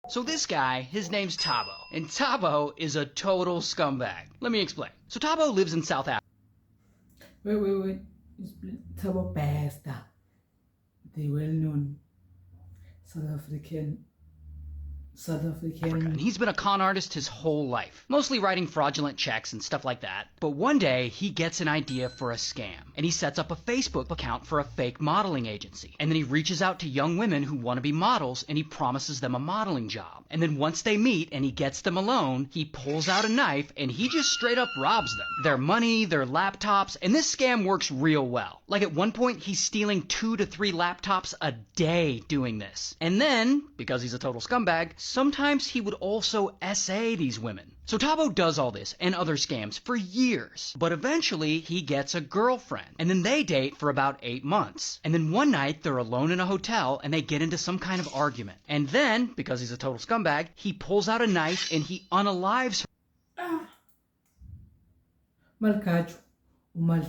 So this guy, his name's Thabo, and Thabo is a total scumbag. Let me explain. So Thabo lives in South Africa. Wait. Thabo Bester, the well-known South African. And he's been a con artist his whole life, mostly writing fraudulent checks and stuff like that. But one day, he gets an idea for a scam, and he sets up a Facebook account for a fake modeling agency. And then he reaches out to young women who want to be models, and he promises them a modeling job. And then once they meet and he gets them alone, he pulls out a knife and he just straight up robs them. Their money, their laptops, and this scam works real well. Like at one point, he's stealing 2 to 3 laptops a day doing this. And then, because he's a total scumbag, sometimes he would also SA these women. So Thabo does all this and other scams for years, but eventually he gets a girlfriend, and then they date for about 8 months. And then one night they're alone in a hotel and they get into some kind of argument. And then, because he's a total scumbag, he pulls out a knife and he unalives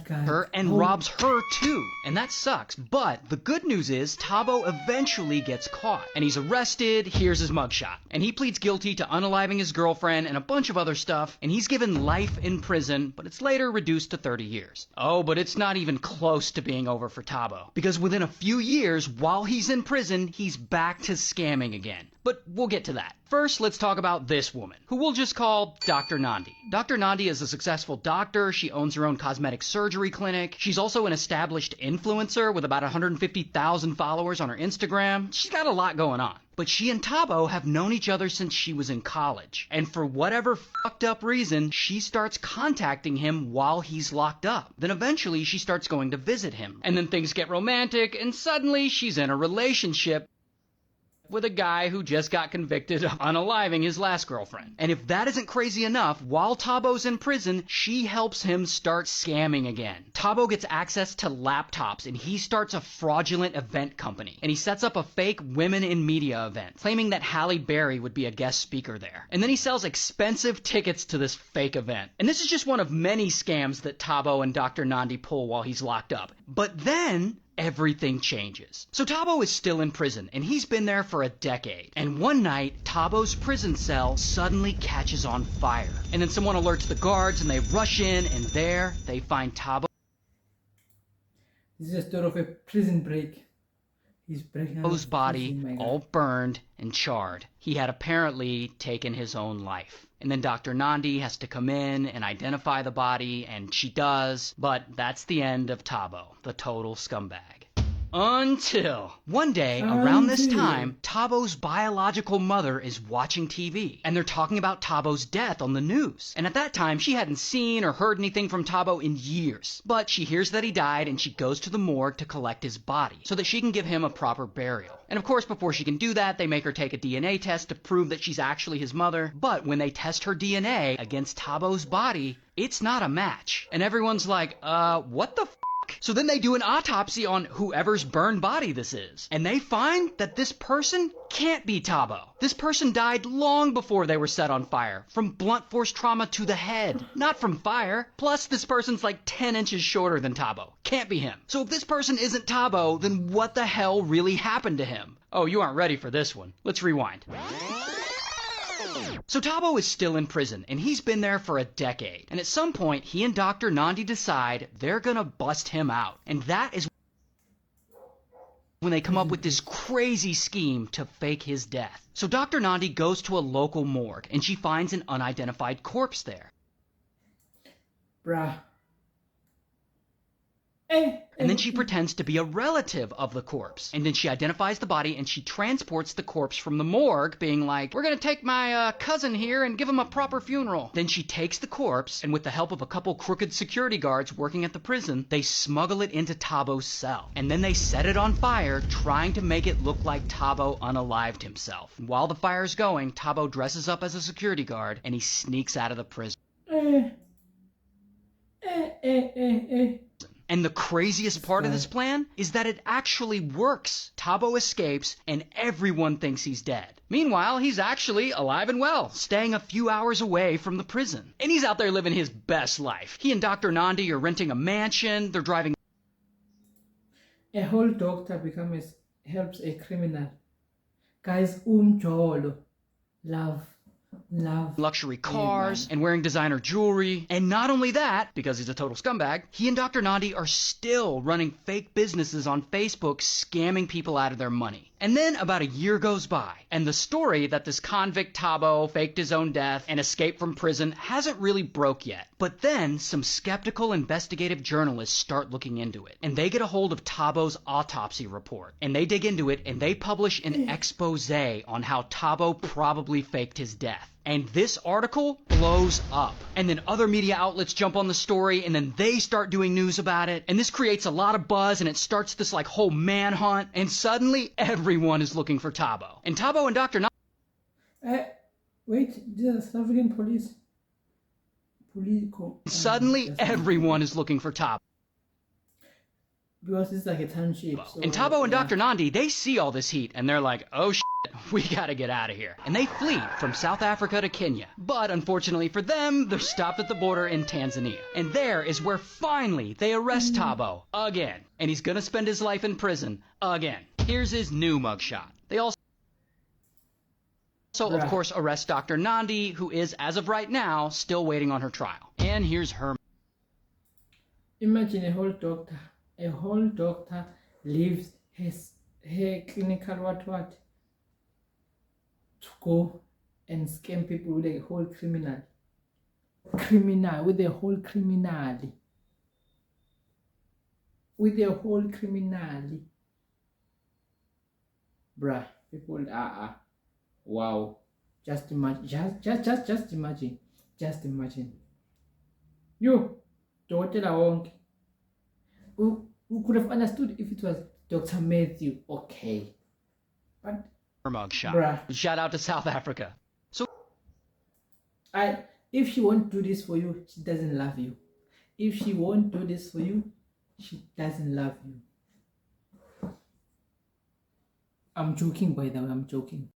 her and robs her too. And that sucks. But the good news is Thabo eventually gets caught and he's arrested. Here's his mugshot. And he pleads guilty to unaliving his girlfriend and a bunch of other stuff. And he's given life in prison, but it's later reduced to 30 years. Oh, but it's not even close to being over for Thabo. Because within a few years, while he's in prison, he's back to scamming again. But we'll get to that. First, let's talk about this woman, who we'll just call Dr. Nandi. Dr. Nandi is a successful doctor. She owns her own cosmetic surgery clinic. She's also an established influencer with about 150,000 followers on her Instagram. She's got a lot going on. But she and Thabo have known each other since she was in college. And for whatever fucked up reason, she starts contacting him while he's locked up. Then eventually she starts going to visit him. And then things get romantic, and suddenly she's in a relationship with a guy who just got convicted of unaliving his last girlfriend. And if that isn't crazy enough, while Thabo's in prison, she helps him start scamming again. Thabo gets access to laptops and he starts a fraudulent event company. And he sets up a fake women in media event, claiming that Halle Berry would be a guest speaker there. And then he sells expensive tickets to this fake event. And this is just one of many scams that Thabo and Dr. Nandi pull while he's locked up. But then everything changes. So Thabo is still in prison, and he's been there for a decade. And one night, Thabo's prison cell suddenly catches on fire. And then someone alerts the guards, and they rush in, and there they find Thabo. This is a story of a prison break. He's breaking out Thabo's of body prison, all burned and charred. He had apparently taken his own life. And then Dr. Nandi has to come in and identify the body, and she does. But that's the end of Thabo, the total scumbag. Until one day, around this time, Thabo's biological mother is watching TV, and they're talking about Thabo's death on the news. And at that time, she hadn't seen or heard anything from Thabo in years. But she hears that he died, and she goes to the morgue to collect his body, so that she can give him a proper burial. And of course, before she can do that, they make her take a DNA test to prove that she's actually his mother. But when they test her DNA against Thabo's body, it's not a match. And everyone's like, what the f***? So then they do an autopsy on whoever's burned body this is. And they find that this person can't be Thabo. This person died long before they were set on fire, from blunt force trauma to the head, not from fire. Plus, this person's like 10 inches shorter than Thabo. Can't be him. So if this person isn't Thabo, then what the hell really happened to him? Oh, you aren't ready for this one. Let's rewind. So Thabo is still in prison, and he's been there for a decade. And at some point, he and Dr. Nandi decide they're gonna bust him out. And that is when they come up with this crazy scheme to fake his death. So Dr. Nandi goes to a local morgue, and she finds an unidentified corpse there. Bruh. And then she pretends to be a relative of the corpse. And then she identifies the body and she transports the corpse from the morgue, being like, we're gonna take my cousin here and give him a proper funeral. Then she takes the corpse, and with the help of a couple crooked security guards working at the prison, they smuggle it into Thabo's cell. And then they set it on fire, trying to make it look like Thabo unalived himself. And while the fire's going, Thabo dresses up as a security guard and he sneaks out of the prison. And the craziest part of this plan is that it actually works. Thabo escapes and everyone thinks he's dead. Meanwhile, he's actually alive and well, staying a few hours away from the prison. And he's out there living his best life. He and Dr. Nandi are renting a mansion, they're driving... A whole doctor helps a criminal. Guys, umjolo. love. luxury Yeah, cars man. and wearing designer jewelry. And not only that, because he's a total scumbag, he and Dr. Nandi are still running fake businesses on Facebook, scamming people out of their money. And then about a year goes by, and the story that this convict Thabo faked his own death and escaped from prison hasn't really broke yet. But then some skeptical investigative journalists start looking into it, and they get a hold of Tabo's autopsy report, and they dig into it, and they publish an expose on how Thabo probably faked his death. And this article blows up. And then other media outlets jump on the story, and then they start doing news about it. And this creates a lot of buzz, and it starts this like whole manhunt. And suddenly everyone is looking for Thabo. And Thabo and Dr. Wait, the South African police. Suddenly everyone is looking for Thabo. Because it's like a township. So, And Thabo and Dr. Nandi, they see all this heat, and they're like, oh shit, we gotta get out of here. And they flee from South Africa to Kenya. But unfortunately for them, they're stopped at the border in Tanzania. And there is where finally they arrest Thabo again. And he's gonna spend his life in prison again. Here's his new mugshot. They also, of course, arrest Dr. Nandi, who is, as of right now, still waiting on her trial. And here's her. Imagine a whole doctor leaves her clinical what to go and scam people with a whole criminal, bruh. People are wow. Just imagine. You, Dr. Wonke. Who could have understood if it was Dr. Matthew, okay. But Her mugshot. Bruh. Shout out to South Africa. So if she won't do this for you, she doesn't love you. If she won't do this for you, she doesn't love you. I'm joking, by the way, I'm joking.